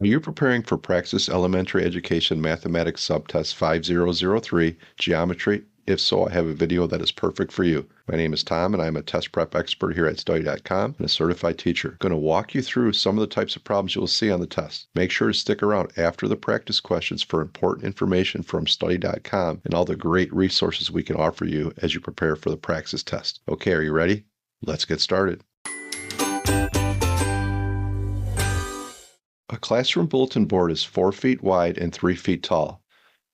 Are you preparing for Praxis Elementary Education Mathematics Subtest 5003 Geometry? If so, I have a video that is perfect for you. My name is Tom, and I'm a test prep expert here at Study.com and a certified teacher. I'm going to walk you through some of the types of problems you'll see on the test. Make sure to stick around after the practice questions for important information from Study.com and all the great resources we can offer you as you prepare for the Praxis test. Okay, are you ready? Let's get started. A classroom bulletin board is 4 feet wide and 3 feet tall.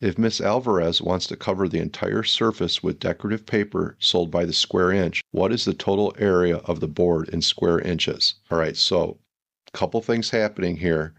If Miss Alvarez wants to cover the entire surface with decorative paper sold by the square inch, what is the total area of the board in square inches? All right, so a couple things happening here.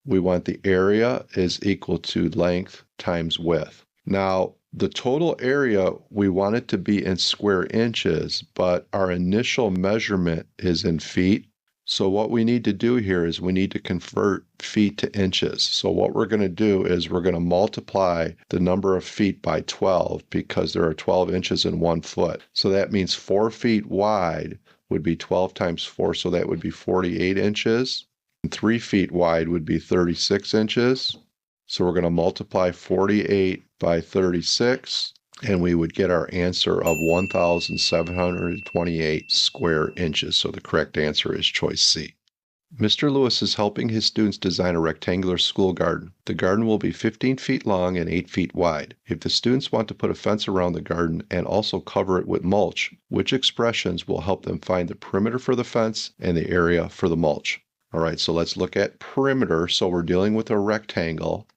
We want the area is equal to length times width. Now, the total area, we want it to be in square inches, but our initial measurement is in feet. So what we need to do here is we need to convert feet to inches. So what we're going to do is we're going to multiply the number of feet by 12 because there are 12 inches in 1 foot. So that means 4 feet wide would be 12 times 4, so that would be 48 inches. And 3 feet wide would be 36 inches. So we're going to multiply 48 by 36. And we would get our answer of 1,728 square inches. So the correct answer is choice C. Mr. Lewis is helping his students design a rectangular school garden. The garden will be 15 feet long and 8 feet wide. If the students want to put a fence around the garden and also cover it with mulch, which expressions will help them find the perimeter for the fence and the area for the mulch? All right, so let's look at perimeter. So we're dealing with a rectangular.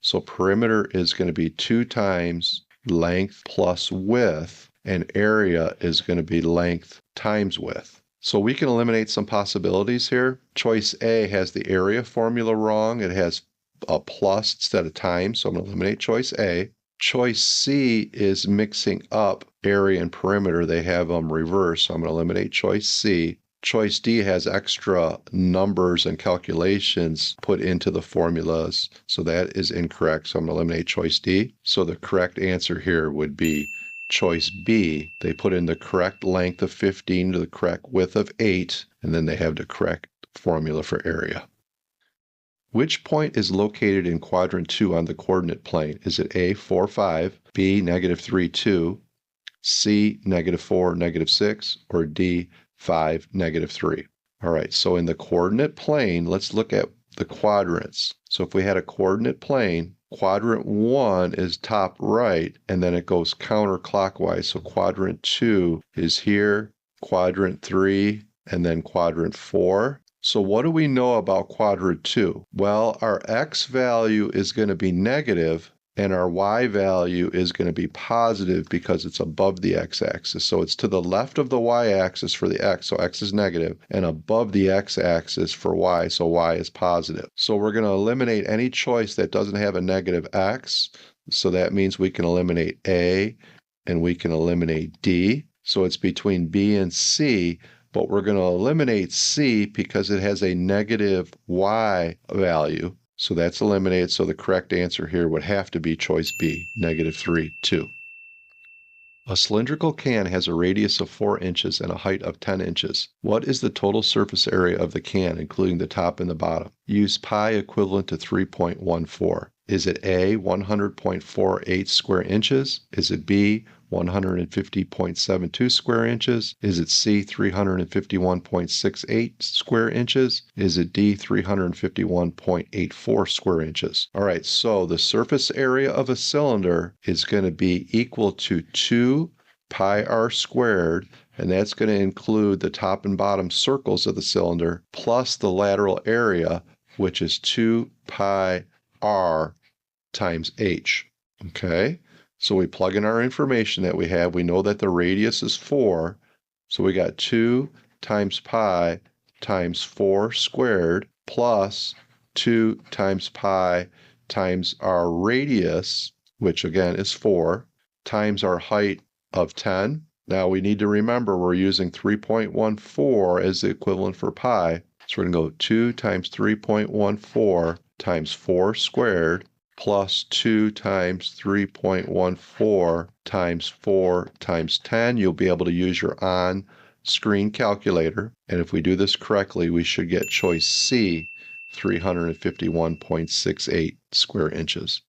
So perimeter is going to be 2 times length plus width, and area is going to be length times width. So we can eliminate some possibilities here. Choice A has the area formula wrong. It has a plus instead of times, so I'm going to eliminate choice A. Choice C is mixing up area and perimeter. They have them reversed, so I'm going to eliminate choice C. Choice D has extra numbers and calculations put into the formulas, so that is incorrect. So I'm going to eliminate choice D. So the correct answer here would be choice B. They put in the correct length of 15 to the correct width of 8, and then they have the correct formula for area. Which point is located in quadrant 2 on the coordinate plane? Is it A, 4, 5, B, -3, 2, C, -4, -6, or D, 5, -3. All right, so in the coordinate plane, let's look at the quadrants. So if we had a coordinate plane, quadrant 1 is top right, and then it goes counterclockwise. So quadrant 2 is here, quadrant 3, and then quadrant 4. So what do we know about quadrant 2? Well, our x value is going to be negative, and our y value is going to be positive because it's above the x-axis. So it's to the left of the y-axis for the x, so x is negative, and above the x-axis for y, so y is positive. So we're going to eliminate any choice that doesn't have a negative x. So that means we can eliminate A and we can eliminate D. So it's between B and C, but we're going to eliminate C because it has a negative y value. So that's eliminated, so the correct answer here would have to be choice B, -3, 2. A cylindrical can has a radius of 4 inches and a height of 10 inches. What is the total surface area of the can, including the top and the bottom? Use pi equivalent to 3.14. Is it A, 100.48 square inches? Is it B, 150.72 square inches? Is it C, 351.68 square inches? Is it D, 351.84 square inches? All right, so the surface area of a cylinder is going to be equal to 2 pi r squared, and that's going to include the top and bottom circles of the cylinder, plus the lateral area, which is 2 pi r times h. Okay? So we plug in our information that we have. We know that the radius is 4. So we got 2 times pi times 4 squared plus 2 times pi times our radius, which again is 4, times our height of 10. Now we need to remember we're using 3.14 as the equivalent for pi. So we're going to go 2 times 3.14 times 4 squared plus 2 times 3.14 times 4 times 10. You'll be able to use your on-screen calculator. And if we do this correctly, we should get choice C, 351.68 square inches.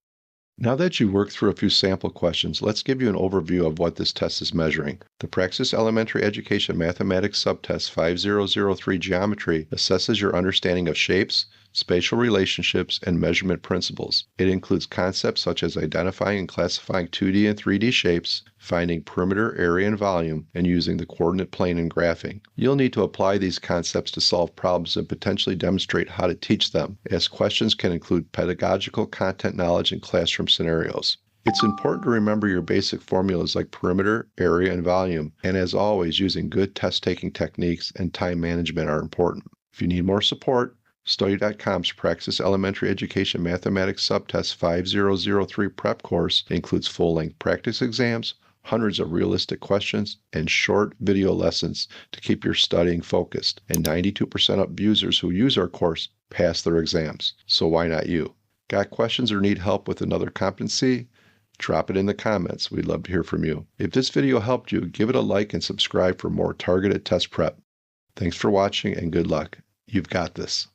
Now that you've worked through a few sample questions, let's give you an overview of what this test is measuring. The Praxis Elementary Education Mathematics Subtest 5003 Geometry assesses your understanding of shapes, spatial relationships, and measurement principles. It includes concepts such as identifying and classifying 2D and 3D shapes, finding perimeter, area, and volume, and using the coordinate plane in graphing. You'll need to apply these concepts to solve problems and potentially demonstrate how to teach them, as questions can include pedagogical content knowledge and classroom scenarios. It's important to remember your basic formulas like perimeter, area, and volume, and as always, using good test-taking techniques and time management are important. If you need more support, Study.com's Praxis Elementary Education Mathematics Subtest 5003 prep course includes full-length practice exams, hundreds of realistic questions, and short video lessons to keep your studying focused. And 92% of users who use our course pass their exams. So why not you? Got questions or need help with another competency? Drop it in the comments. We'd love to hear from you. If this video helped you, give it a like and subscribe for more targeted test prep. Thanks for watching and good luck. You've got this.